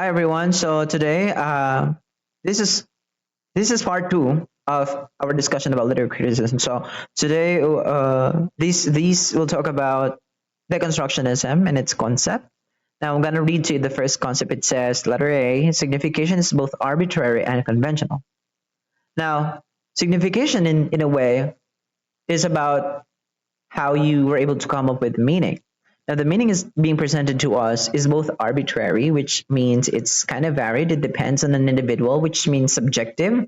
everyone. So today, this is this is part two of our discussion about literary criticism. So today, these will talk about deconstructionism and its concept. Now I'm gonna read to you the first concept. It says, letter A, signification is both arbitrary and conventional. Now, signification in a way is about how you were able to come up with meaning. Now, the meaning is being presented to us is both arbitrary, which means it's kind of varied. It depends on an individual, which means subjective.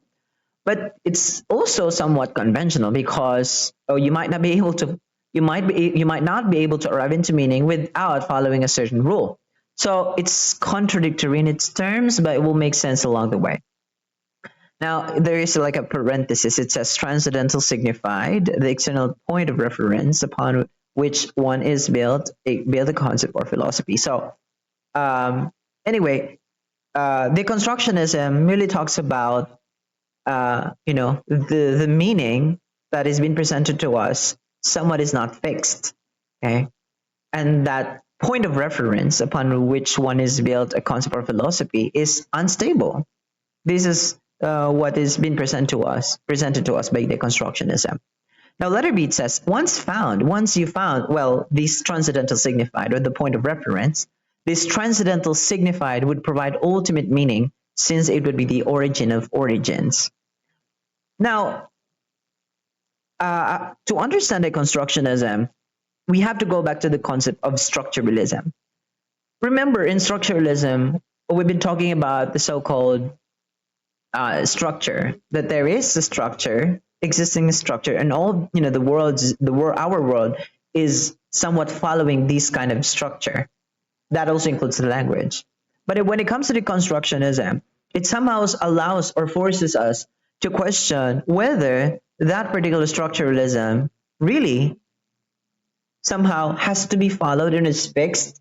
But it's also somewhat conventional because you might not be able to you might not be able to arrive into meaning without following a certain rule. So it's contradictory in its terms, but it will make sense along the way. Now, there is like a parenthesis. It says transcendental signified, the external point of reference upon which one is built a concept or philosophy. So, um, anyway, deconstructionism really talks about, the meaning that is being presented to us. Somewhat is not fixed, okay, and that point of reference upon which one is built a concept or philosophy is unstable. This is what is being presented to us by deconstructionism. Now, letter B says, once you found, well, this transcendental signified or the point of reference, this transcendental signified would provide ultimate meaning since it would be the origin of origins. Now, to understand deconstructionism, we have to go back to the concept of structuralism. Remember, in structuralism, we've been talking about the so-called structure, that there is a structure, existing structure, and all our world is somewhat following this kind of structure. That also includes the language. But when it comes to deconstructionism, it somehow allows or forces us to question whether that particular structuralism really somehow has to be followed and is fixed.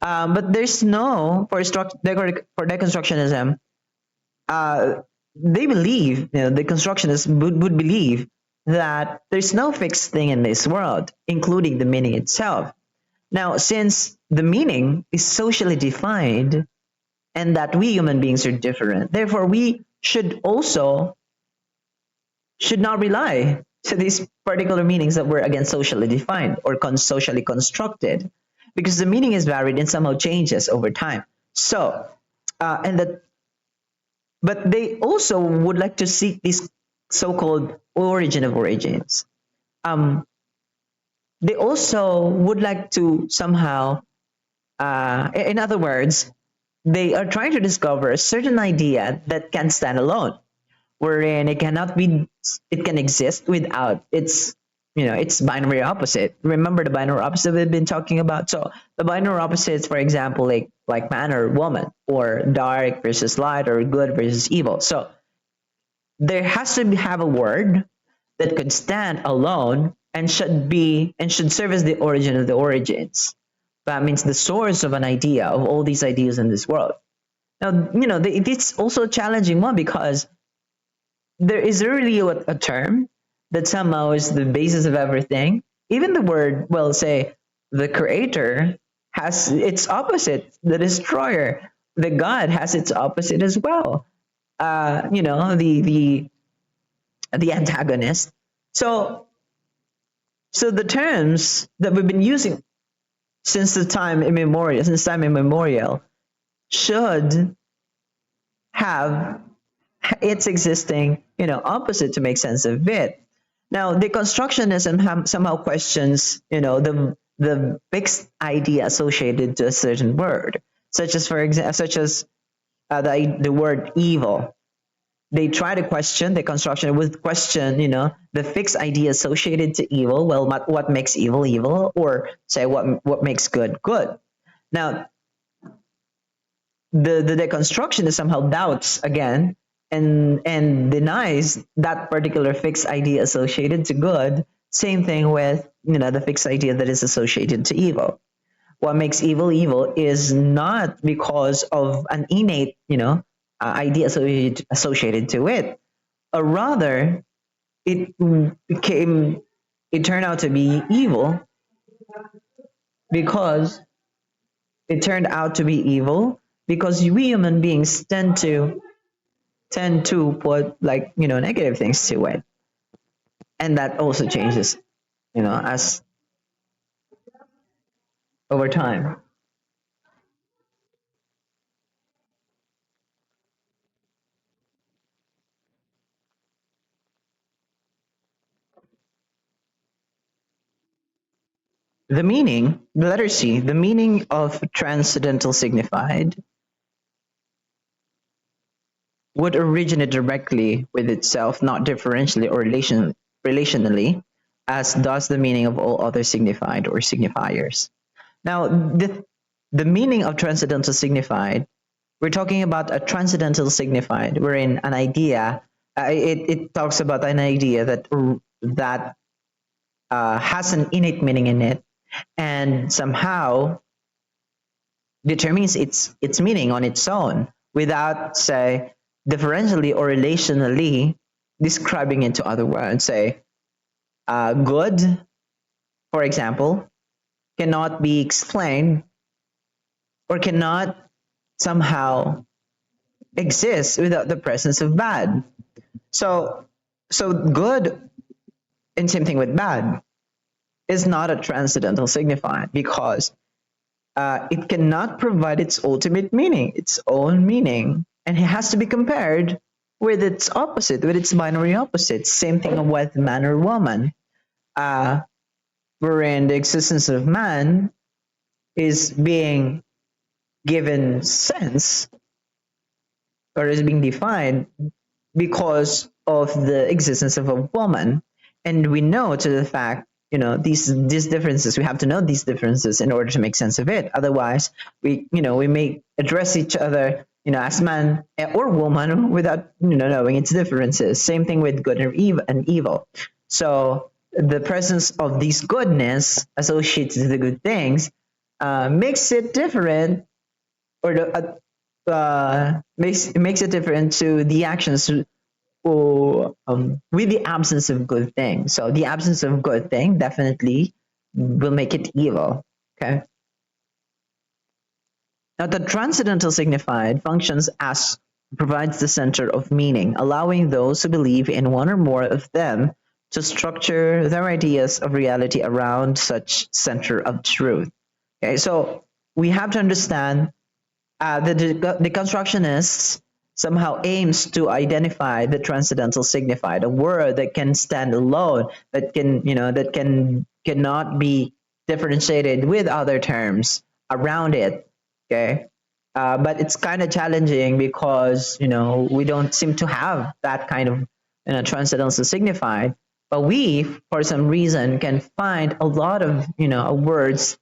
But there's no for deconstructionism. They believe, the constructionists would believe that there's no fixed thing in this world, including the meaning itself. Now, since the meaning is socially defined and that we human beings are different, therefore we should not rely to these particular meanings that were again socially defined or socially constructed, because the meaning is varied and somehow changes over time. So, and that but they also would like to seek this so-called origin of origins. Um, they also would like to somehow, in other words, they are trying to discover a certain idea that can stand alone, wherein it can exist without its binary opposite. Remember the binary opposite we've been talking about? So the binary opposites, for example, like man or woman, or dark versus light, or good versus evil. So there has to have a word that could stand alone and should serve as the origin of the origins. That means the source of an idea, of all these ideas in this world. Now, it's also a challenging one because there is really a term that somehow is the basis of everything. Even the word, well, say the creator has its opposite, the destroyer. The God has its opposite as well. The antagonist. So the terms that we've been using since time immemorial, should have its existing, opposite to make sense of it. Now, deconstructionism somehow questions, the fixed idea associated to a certain word, such as the word evil. They try to question the construction with question, the fixed idea associated to evil. Well, what makes evil evil, or say what makes good good. Now, the deconstructionist somehow doubts again and denies that particular fixed idea associated to good. Same thing with the fixed idea that is associated to evil. What makes evil evil is not because of an innate idea associated to it, or rather it became it turned out to be evil because it turned out to be evil because we human beings tend to put, like, negative things to it, and that also changes, as over time. The letter C, the meaning of transcendental signified would originate directly with itself, not differentially or relationally, as does the meaning of all other signified or signifiers. Now, the meaning of transcendental signified, we're talking about a transcendental signified, wherein an idea, it talks about an idea that has an innate meaning in it, and somehow determines its meaning on its own without, say, differentially or relationally describing it to other words. Say, good, for example, cannot be explained or cannot somehow exist without the presence of bad. So, so good, and same thing with bad, is not a transcendental signifier because it cannot provide its ultimate meaning, its own meaning, and it has to be compared with its opposite, with its binary opposite. Same thing with man or woman, uh, wherein the existence of man is being given sense or is being defined because of the existence of a woman. And we know to the fact, these differences, we have to know these differences in order to make sense of it. Otherwise, we may address each other, as man or woman without, knowing its differences. Same thing with good and evil. So the presence of these goodness associated with the good things makes it different, or makes it different to the actions, or with the absence of good thing. So the absence of good thing definitely will make it evil. Okay. Now the transcendental signified functions as provides the center of meaning, allowing those who believe in one or more of them to structure their ideas of reality around such center of truth. Okay, so we have to understand, the deconstructionists somehow aims to identify the transcendental signified, a word that can stand alone, that cannot be differentiated with other terms around it. Okay, but it's kind of challenging because we don't seem to have that kind of transcendental signified. But we, for some reason, can find a lot of words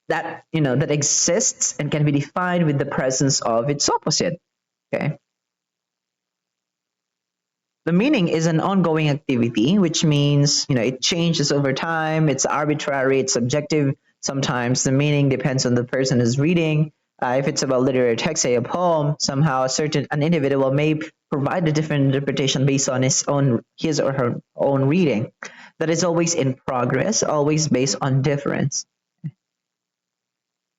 that exists and can be defined with the presence of its opposite. Okay, the meaning is an ongoing activity, which means it changes over time. It's arbitrary, it's subjective. Sometimes the meaning depends on the person who's reading. If it's about literary text, say a poem, somehow an individual may provide a different interpretation based on his or her own reading. That is always in progress, always based on difference.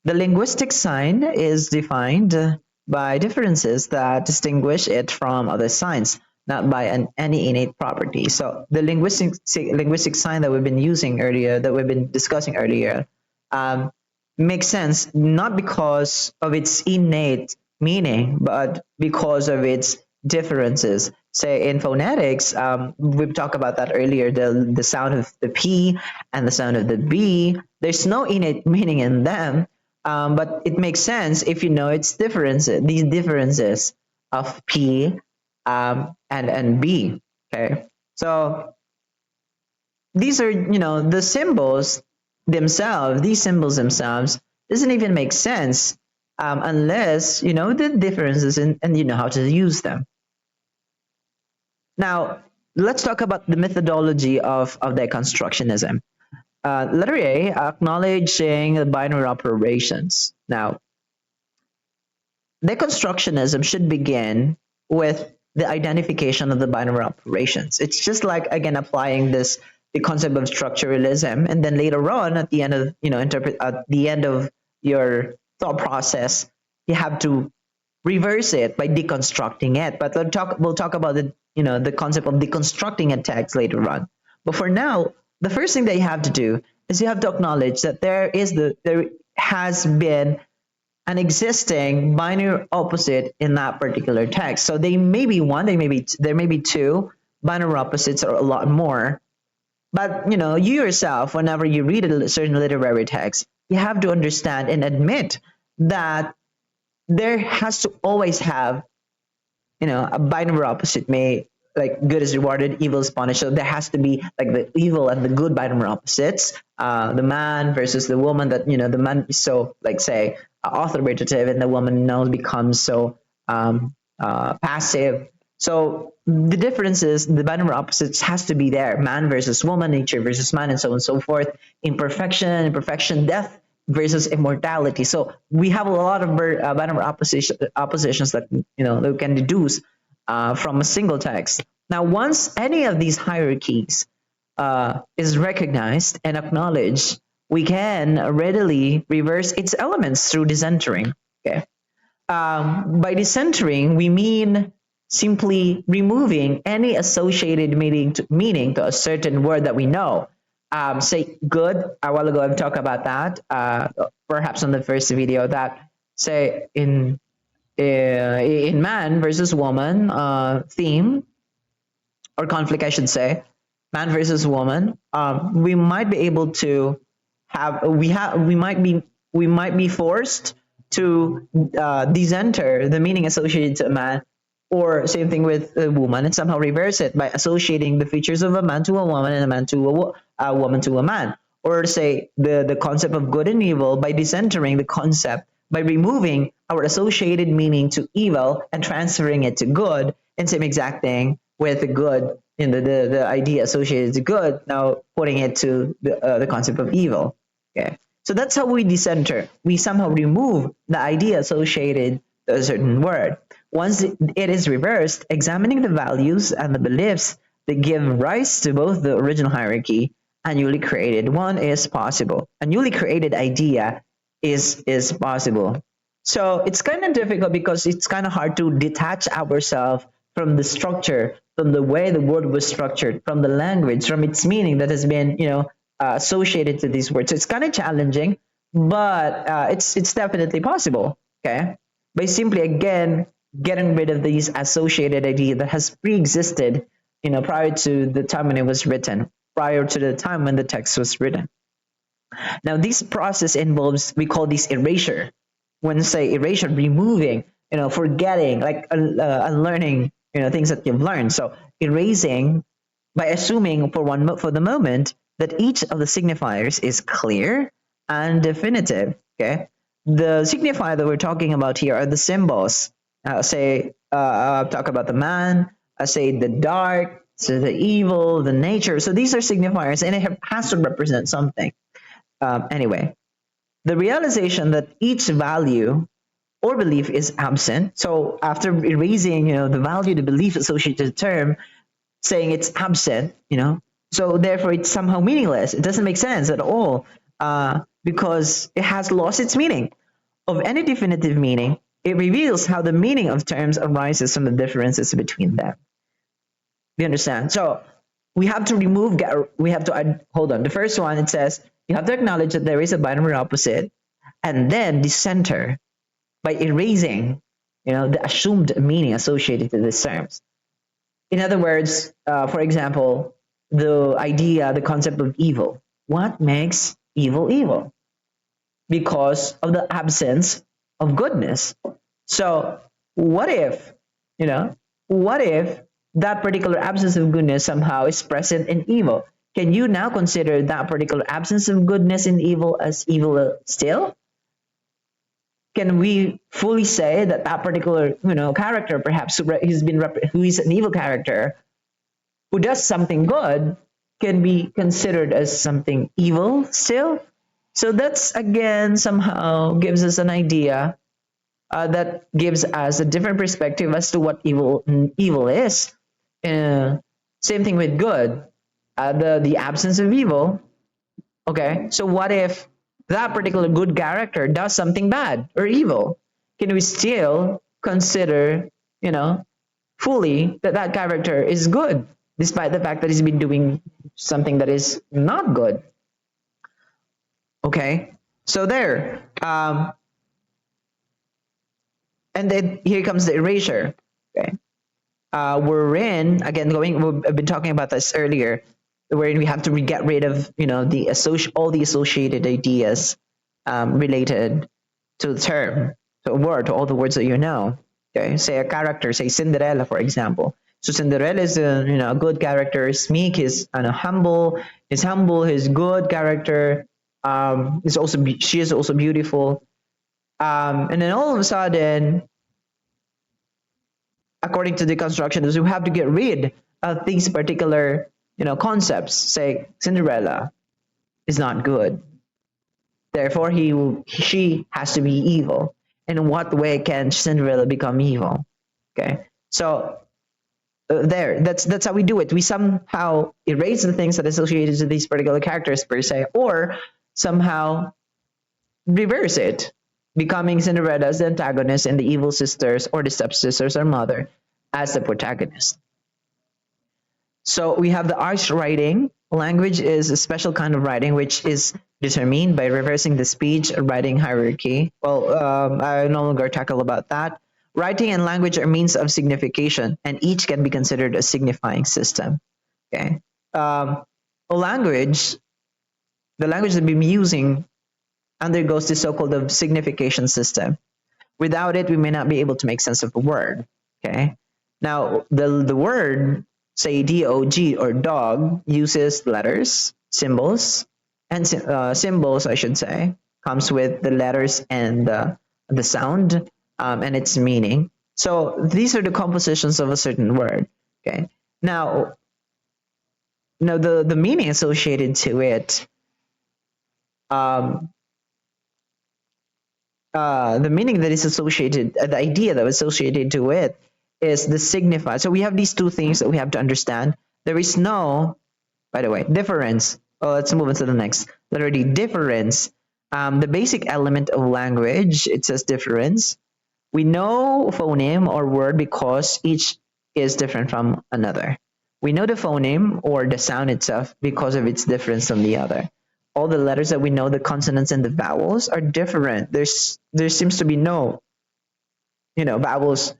The linguistic sign is defined by differences that distinguish it from other signs, not by any innate property. So the linguistic sign that we've been using earlier, that we've been discussing earlier, um, makes sense not because of its innate meaning, but because of its differences. Say in phonetics, we've talked about that earlier. The sound of the P and the sound of the B. There's no innate meaning in them, but it makes sense if you know its differences, these differences of P and B. Okay, so these are the symbols themselves. These symbols themselves doesn't even make sense unless you know the differences and you know how to use them. Now let's talk about the methodology of deconstructionism. Letter A, acknowledging the binary operations. Now, deconstructionism should begin with the identification of the binary operations. It's just like, again, applying the concept of structuralism, and then later on at the end of interpret at the end of your thought process, you have to reverse it by deconstructing it. But we'll talk about the concept of deconstructing a text later on. But for now, the first thing that you have to do is you have to acknowledge that there has been an existing binary opposite in that particular text. So they may be one, there may be two binary opposites, or a lot more. But you yourself, whenever you read a certain literary text, you have to understand and admit that there has to always have, a binary opposite. May, like, good is rewarded, evil is punished. So there has to be like the evil and the good binary opposites. The man versus the woman. That the man is so, like, say, authoritative, and the woman now becomes so passive. So the difference is the binary opposites has to be there: man versus woman, nature versus man, and so on and so forth. Imperfection, death versus immortality. So we have a lot of binary oppositions that that we can deduce from a single text. Now, once any of these hierarchies is recognized and acknowledged, we can readily reverse its elements through decentering. Okay. By decentering, we mean simply removing any associated meaning to a certain word that we know. Say good, a while ago I've talked about that, perhaps on the first video, that say in man versus woman theme, or conflict, I should say, man versus woman, we might be able to we might be forced to decenter the meaning associated to a man, or same thing with a woman, and somehow reverse it by associating the features of a man to a woman, and a man to a woman to a man. Or say the concept of good and evil by decentering the concept, by removing our associated meaning to evil and transferring it to good. And same exact thing with the good, the idea associated to good, now putting it to the concept of evil. Okay, so that's how we decenter. We somehow remove the idea associated to a certain word. Once it is reversed, examining the values and the beliefs that give rise to both the original hierarchy and newly created one is possible. A newly created idea is possible. So it's kind of difficult because it's kind of hard to detach ourselves from the structure, from the way the word was structured, from the language, from its meaning that has been, associated to these words. So it's kind of challenging, but it's definitely possible. Okay, by simply again getting rid of these associated idea that has pre-existed, prior to the time when it was written, prior to the time when the text was written. Now, this process involves, we call this erasure. When say erasure, removing, forgetting, like unlearning, things that you've learned. So erasing by assuming for the moment that each of the signifiers is clear and definitive. Okay, the signifier that we're talking about here are the symbols. Talk about the man. Say the dark, so the evil, the nature. So these are signifiers, and it has to represent something. Anyway, the realization that each value or belief is absent. So after erasing, the value, the belief associated to the term, saying it's absent, so therefore it's somehow meaningless. It doesn't make sense at all, because it has lost its meaning. Of any definitive meaning, it reveals how the meaning of terms arises from the differences between them. You understand? So we have to hold on. The first one, it says you have to acknowledge that there is a binary opposite, and then decenter by erasing, the assumed meaning associated to these terms. In other words, for example, the concept of evil. What makes evil evil? Because of the absence of goodness. So what if, that particular absence of goodness somehow is present in evil? Can you now consider that particular absence of goodness in evil as evil still? Can we fully say that that particular, character, perhaps who is an evil character, who does something good, can be considered as something evil still? So that's again somehow gives us an idea, that gives us a different perspective as to what evil is. Same thing with good, the absence of evil. Okay, so what if that particular good character does something bad or evil? can we still consider, you know, fully that that character is good, despite the fact that he's been doing something that is not good? Okay, so there. And then here comes the erasure. Okay, we're in again going. I've been talking about this earlier, wherein we have to get rid of the all the associated ideas related to the term, to a word, to all the words that you know. Okay, say a character, say Cinderella, for example. So Cinderella is a a good character. Meek is humble. He's humble. He's good character. Is also she is also beautiful. And then all of a sudden, according to deconstructionists, we have to get rid of these particular concepts. Say Cinderella is not good, therefore she has to be evil. In what way can Cinderella become evil? Okay, so there, that's how we do it. We somehow erase the things that are associated to these particular characters per se, or somehow reverse it, becoming Cinderella as the antagonist and the evil sisters or the stepsisters or mother as the protagonist. So we have the arch writing. Language is a special kind of writing which is determined by reversing the speech writing hierarchy. Well, I no longer tackle about that. Writing and language are means of signification, and each can be considered a signifying system. Okay. A language, the language that we're using undergoes this so-called signification system. Without it, we may not be able to make sense of a word. Okay. Now, the word, say dog or dog, uses letters, symbols, and symbols, I should say, comes with the letters and the sound and its meaning. So these are the compositions of a certain word. Okay. Now, the meaning associated to it. The meaning that is associated, the idea that is associated to it is the signify. So we have these two things that we have to understand. There is no, by the way, difference. Oh, let's move on to the next. Letter D, difference. The basic element of language, it says difference. We know phoneme or word because each is different from another. We know the phoneme or the sound itself because of its difference from the other. All the letters that we know, the consonants and the vowels, are different. There seems to be no vowels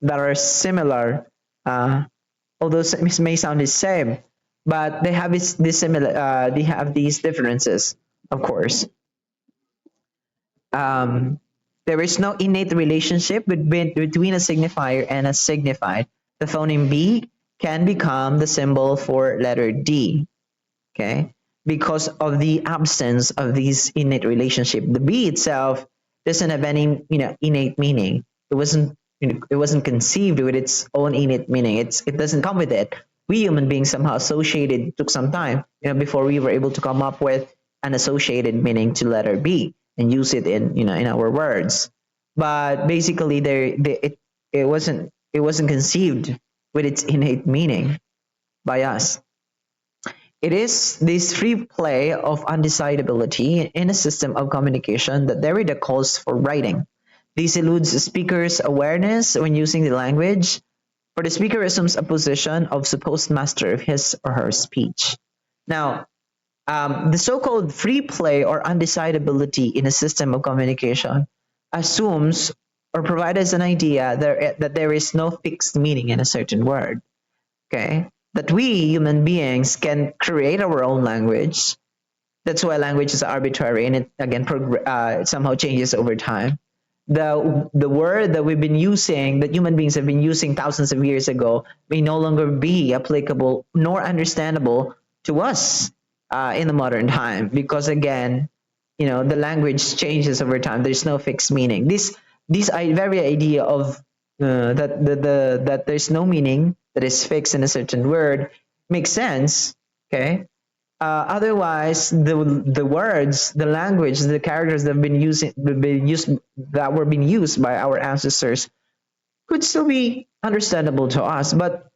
that are similar, although it may sound the same, but they have they have these differences, of course. There is no innate relationship between a signifier and a signified. The phoneme B can become the symbol for letter D. Okay, because of the absence of these innate relationship. The B itself doesn't have any innate meaning. It wasn't conceived with its own innate meaning. It doesn't come with it. We human beings somehow associated, took some time before we were able to come up with an associated meaning to letter B and use it in our words. But basically it wasn't conceived with its innate meaning by us. It is this free play of undecidability in a system of communication that Derrida calls for writing. This eludes the speaker's awareness when using the language, for the speaker assumes a position of supposed master of his or her speech. Now, the so-called free play or undecidability in a system of communication assumes or provides us an idea that there is no fixed meaning in a certain word. Okay, that we human beings can create our own language. That's why language is arbitrary and it again somehow changes over time. The word that we've been using, that human beings have been using thousands of years ago, may no longer be applicable nor understandable to us in the modern time, because again, the language changes over time. There's no fixed meaning. This very idea of that there's no meaning that is fixed in a certain word makes sense. Okay. Otherwise, the words, the language, the characters that were being used by our ancestors could still be understandable to us. But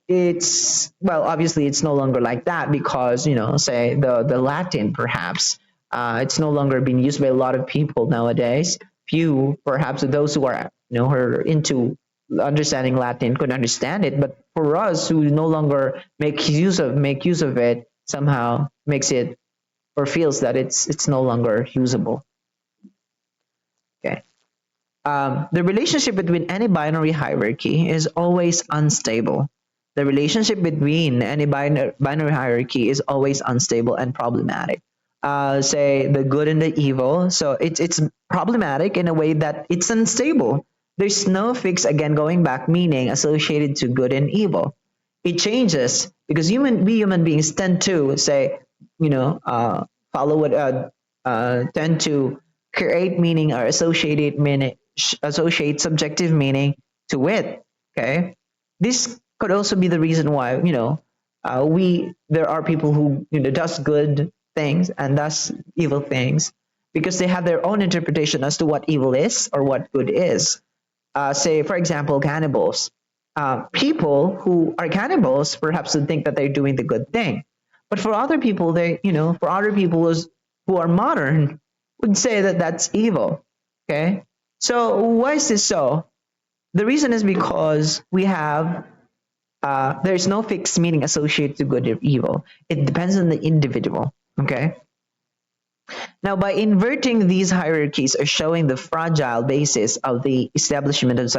obviously it's no longer like that, because say the Latin, perhaps it's no longer being used by a lot of people nowadays. Few, perhaps those who are her into understanding Latin could understand it, but for us who no longer make use of it, somehow makes it or feels that it's no longer usable. Okay. The relationship between any binary hierarchy is always unstable. The relationship between any binary hierarchy is always unstable and problematic. Say the good and the evil. So it's problematic in a way that it's unstable. There's no fixed, again, going back, meaning associated to good and evil. It changes because we human beings tend to say, you know, follow what tend to create meaning or associate subjective meaning to it. Okay, this could also be the reason why we there are people who does good things and does evil things because they have their own interpretation as to what evil is or what good is. Say, for example, cannibals. People who are cannibals perhaps would think that they're doing the good thing, but for other people, for other people who are modern, would say that that's evil. Okay, so why is this so? The reason is because we have there's no fixed meaning associated to good or evil. It depends on the individual. Okay, now, by inverting these hierarchies or showing the fragile basis of the establishment of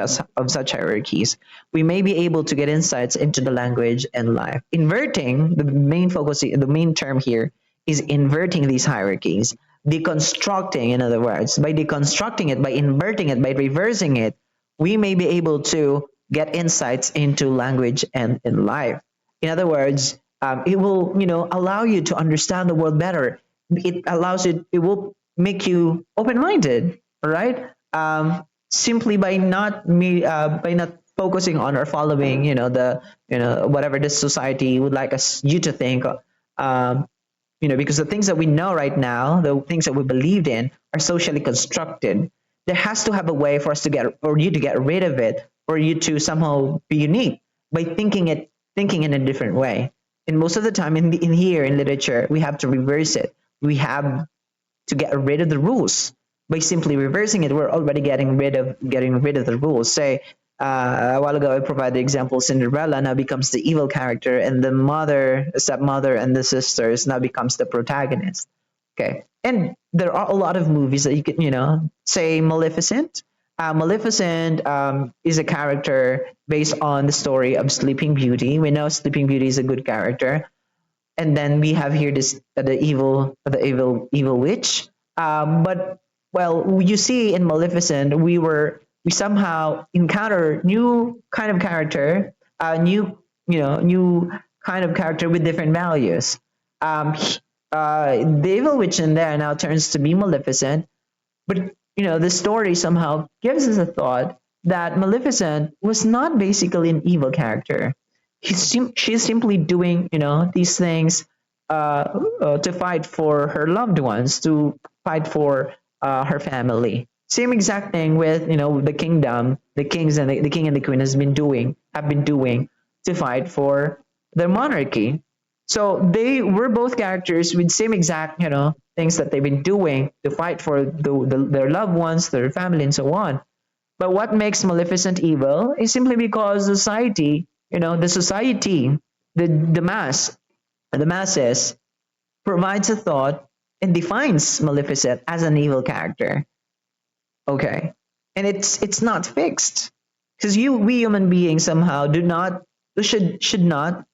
such hierarchies, we may be able to get insights into the language and life. Inverting, the main term here is inverting these hierarchies, deconstructing, in other words, by deconstructing it, by inverting it, by reversing it, we may be able to get insights into language and in life. In other words, it will, allow you to understand the world better. It will make you open-minded, right? Simply by not focusing on or following, whatever this society would like you to think. Because the things that we know right now, the things that we believed in, are socially constructed. There has to have a way for us to get, or you to get rid of it, for you to somehow be unique by thinking in a different way. And most of the time, in here in literature, we have to reverse it. We have to get rid of the rules. By simply reversing it, we're already getting rid of the rules. Say, a while ago I provided the example, Cinderella now becomes the evil character, and the stepmother, and the sisters now becomes the protagonist. Okay, and there are a lot of movies that you can, say Maleficent. Maleficent is a character based on the story of Sleeping Beauty. We know Sleeping Beauty is a good character, and then we have here this the evil witch. But well, you see in Maleficent, we somehow encounter new kind of character, new kind of character with different values. The evil witch in there now turns to be Maleficent, but the story somehow gives us a thought that Maleficent was not basically an evil character. She's simply doing these things to fight for her loved ones, to fight for her family. Same exact thing with the kingdom, the kings and the king and the queen have been doing to fight for their monarchy. So they were both characters with same exact things that they've been doing to fight for their loved ones, their family, and so on. But what makes Maleficent evil is simply because the society, the masses provides a thought and defines Maleficent as an evil character. Okay, and it's not fixed because we human beings somehow do not should not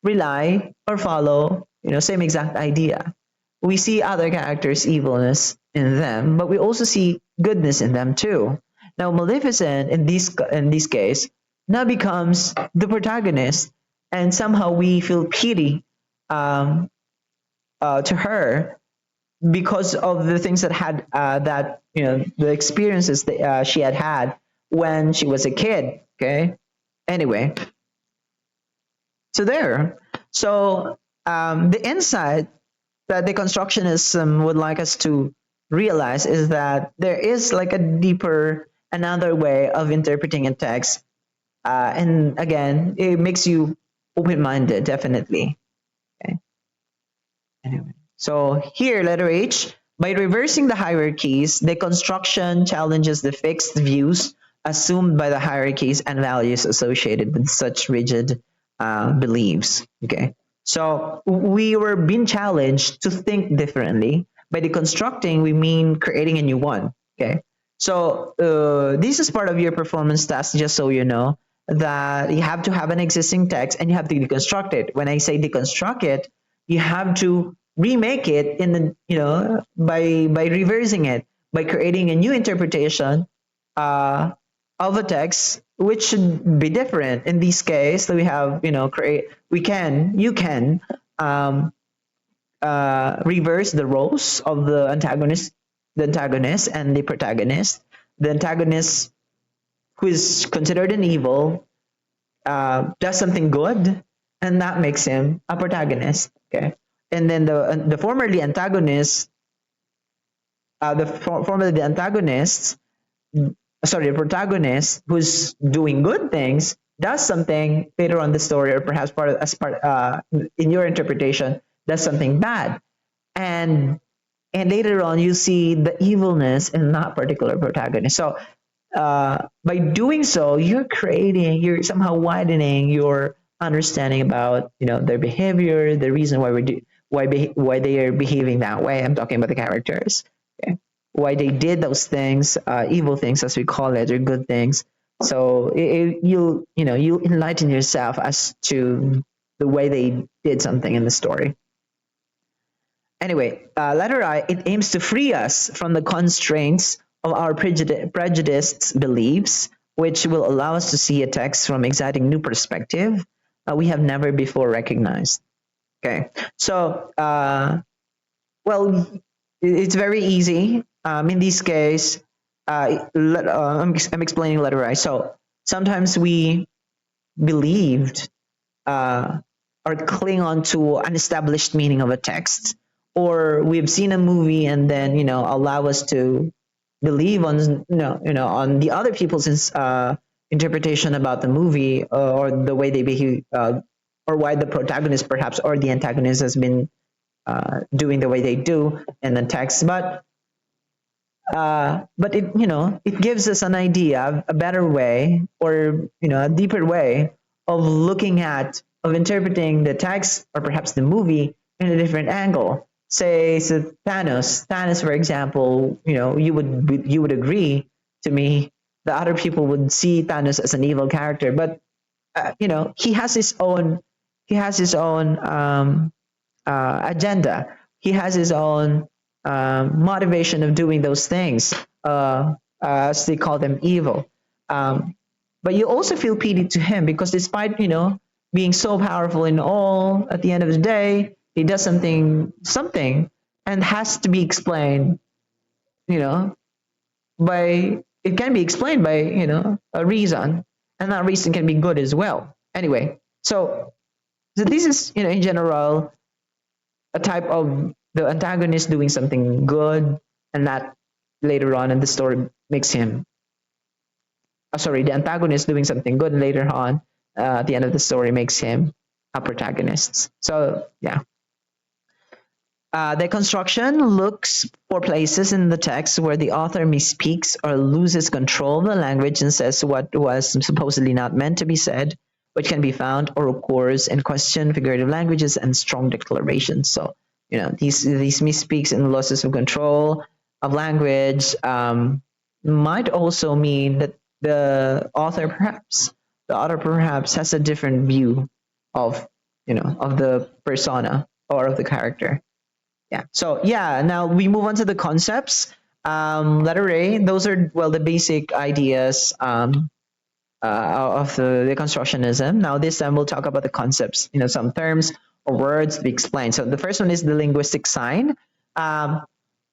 rely or follow same exact idea. We see other characters evilness in them, but we also see goodness in them too. Now Maleficent in this case now becomes the protagonist, and somehow we feel pity um, to her because of the things that the experiences that she had when she was a kid. Okay, anyway, so there. So the insight that deconstructionism would like us to realize is that there is like a deeper, another way of interpreting a text, and again, it makes you open-minded, definitely. Okay. Anyway, so here, letter H. By reversing the hierarchies, deconstruction challenges the fixed views assumed by the hierarchies and values associated with such rigid beliefs. Okay, so we were being challenged to think differently. By deconstructing, we mean creating a new one. Okay, so this is part of your performance task, just so you know that you have to have an existing text and you have to deconstruct it. When I say deconstruct it, you have to remake it in the, by reversing it, by creating a new interpretation uh, of a text which should be different. In this case, we have, create, we can, you can um, reverse the roles of the antagonist and the protagonist. The antagonist, who is considered an evil, does something good, and that makes him a protagonist. Okay, and then the formerly antagonist, formerly the antagonist, sorry, the protagonist who's doing good things does something later on the story, or perhaps in your interpretation, does something bad, and later on you see the evilness in that particular protagonist. So by doing so, you're somehow widening your understanding about, their behavior, the reason why why they are behaving that way. I'm talking about the characters, okay? Why they did those things, evil things as we call it, or good things. So you'll enlighten yourself as to the way they did something in the story. Anyway, letter I, it aims to free us from the constraints of our prejudiced beliefs, which will allow us to see a text from exciting new perspective we have never before recognized. Okay, so well, it's very easy. In this case, I'm explaining letter I. So sometimes we believed or cling on to an established meaning of a text, or we've seen a movie and then allow us to believe on on the other people's interpretation about the movie, or the way they behave, or why the protagonist perhaps or the antagonist has been doing the way they do in the text. But it gives us an idea, a better way, or a deeper way of looking at, of interpreting the text or perhaps the movie in a different angle. Say, so Thanos, for example, you would agree to me that other people would see Thanos as an evil character, but he has his own agenda. He has his own motivation of doing those things, as they call them, evil. Um, but you also feel pity to him because despite being so powerful in all, at the end of the day, he does something, and has to be explained. You know, by it can be explained by a reason, and that reason can be good as well. Anyway, so this is in general a type of the antagonist doing something good, and that later on in the story makes him sorry, the antagonist doing something good later on at the end of the story makes him a protagonist. So yeah, the construction looks for places in the text where the author misspeaks or loses control of the language and says what was supposedly not meant to be said, which can be found or occurs in question, figurative languages, and strong declarations. So, these misspeaks and losses of control of language might also mean that the author perhaps has a different view of of the persona or of the character. Yeah. So yeah, now we move on to the concepts. Letter A, those are, well, the basic ideas of the Deconstructionism. Now this time we'll talk about the concepts, some terms or words to be explained. So the first one is the linguistic sign. Um,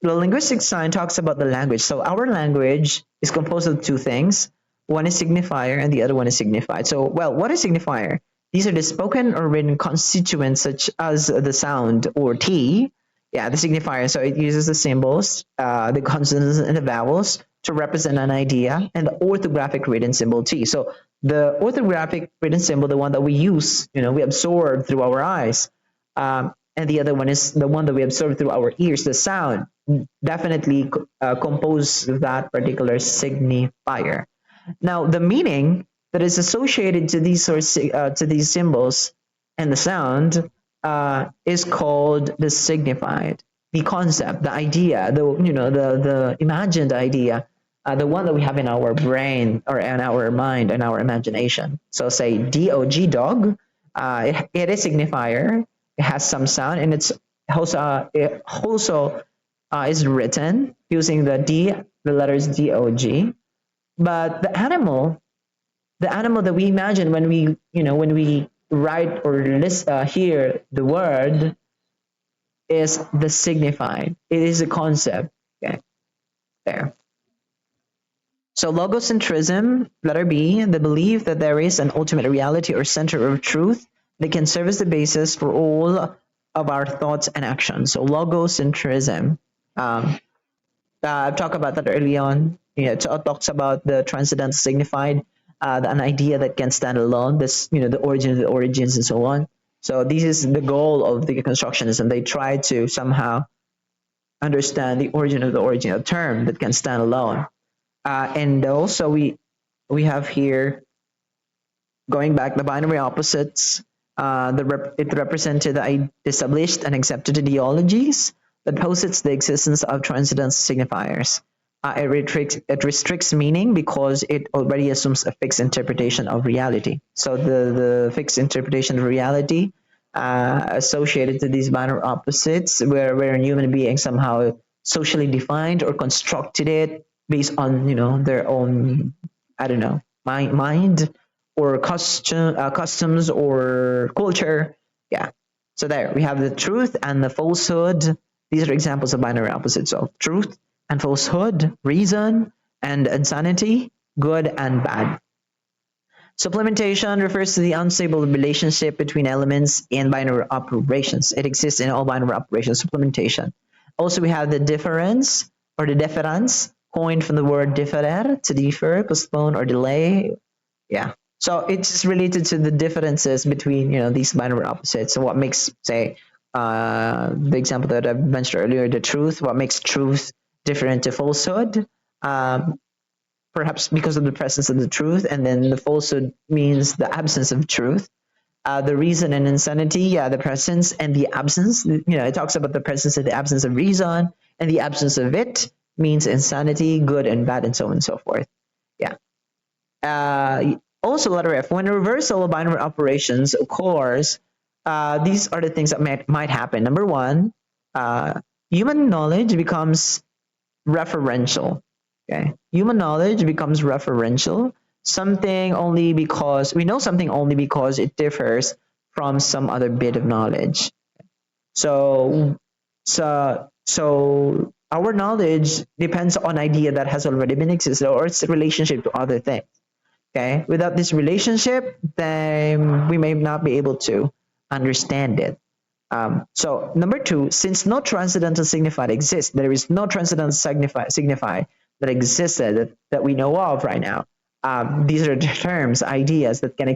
the linguistic sign talks about the language. So our language is composed of two things. One is signifier and the other one is signified. So, well, what is signifier? These are the spoken or written constituents such as the sound or T. Yeah, the signifier. So it uses the symbols, the consonants and the vowels to represent an idea, and the orthographic written symbol T. So the orthographic written symbol, the one that we use, we absorb through our eyes. And the other one is the one that we absorb through our ears, the sound, definitely compose that particular signifier. Now, the meaning that is associated to these to these symbols and the sound is called the signified, the concept, the idea, the imagined idea, the one that we have in our brain or in our mind and our imagination. So, say dog, it is signifier. It has some sound, and it also is written using the letters dog. But the animal that we imagine when we write or hear the word is the signified. It is a concept. Okay, there. So logocentrism, letter B, the belief that there is an ultimate reality or center of truth that can serve as the basis for all of our thoughts and actions. So logocentrism. Um, I've talked about that early on. It talks about the transcendental signified, an idea that can stand alone. This, the origin of the origins and so on. So this is the goal of the Deconstructionism. They try to somehow understand the origin of the origin, a term that can stand alone. And also we have here, going back, the binary opposites. It represented the established and accepted ideologies that posits the existence of transcendental signifiers. It restricts meaning because it already assumes a fixed interpretation of reality. So the fixed interpretation of reality associated to these binary opposites, where a human being somehow socially defined or constructed it based on their own, I don't know, mind or customs or culture. Yeah. So there we have the truth and the falsehood. These are examples of binary opposites of truth and falsehood, reason and insanity, good and bad. Supplementation refers to the unstable relationship between elements in binary operations. It exists in all binary operations. Supplementation. Also, we have the difference or the difference, coined from the word differer, to differ, postpone, or delay. Yeah. So it's related to the differences between these binary opposites. So what makes, say, the example that I mentioned earlier, the truth, what makes truth different to falsehood? Perhaps because of the presence of the truth, and then the falsehood means the absence of truth. The reason and insanity, yeah, the presence and the absence. It talks about the presence and the absence of reason, and the absence of it means insanity, good and bad, and so on and so forth. Yeah. Also, letter F, when reversal of binary operations occurs, these are the things that might happen. Number one, human knowledge becomes referential. Okay, human knowledge becomes referential. Something only because we know something only because it differs from some other bit of knowledge. So our knowledge depends on idea that has already been existed or its relationship to other things. Okay, without this relationship, then we may not be able to understand it. So number two, since no transcendental signified exists, there is no transcendental signify that existed that we know of right now. These are terms, ideas that can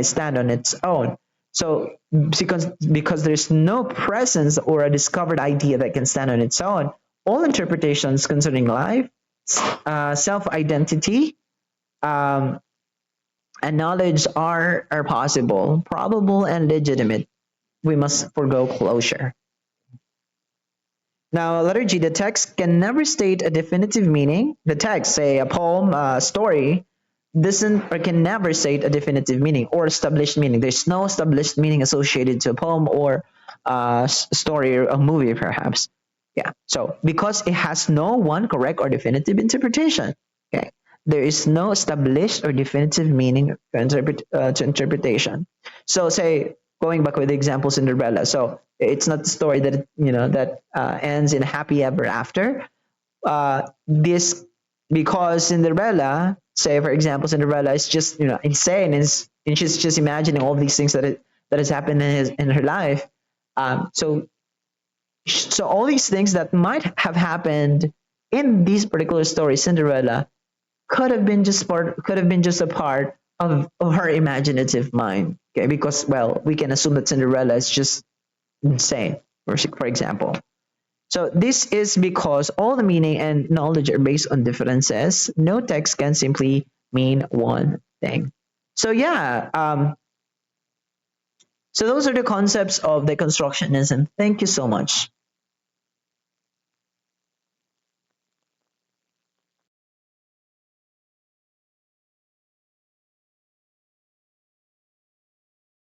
stand on its own. So because there's no presence or a discovered idea that can stand on its own, all interpretations concerning life, self-identity, um, and knowledge are possible, probable, and legitimate. We must forego closure. Now, letter G, the text can never state a definitive meaning. The text, say a poem, a story, doesn't or can never state a definitive meaning or established meaning. There's no established meaning associated to a poem or a story or a movie, perhaps. Yeah. So because it has no one correct or definitive interpretation. Okay. There is no established or definitive meaning to interpretation. So, say, going back with the example Cinderella. So it's not the story that ends in happy ever after. This because Cinderella, say for example, Cinderella is just insane, and she's just imagining all these things that has happened in her life. So all these things that might have happened in these particular stories, Cinderella, could have been just a part of her imaginative mind. Okay, because we can assume that Cinderella is just insane, for example. So this is because all the meaning and knowledge are based on differences. No text can simply mean one thing. So yeah, so those are the concepts of deconstructionism. Thank you so much.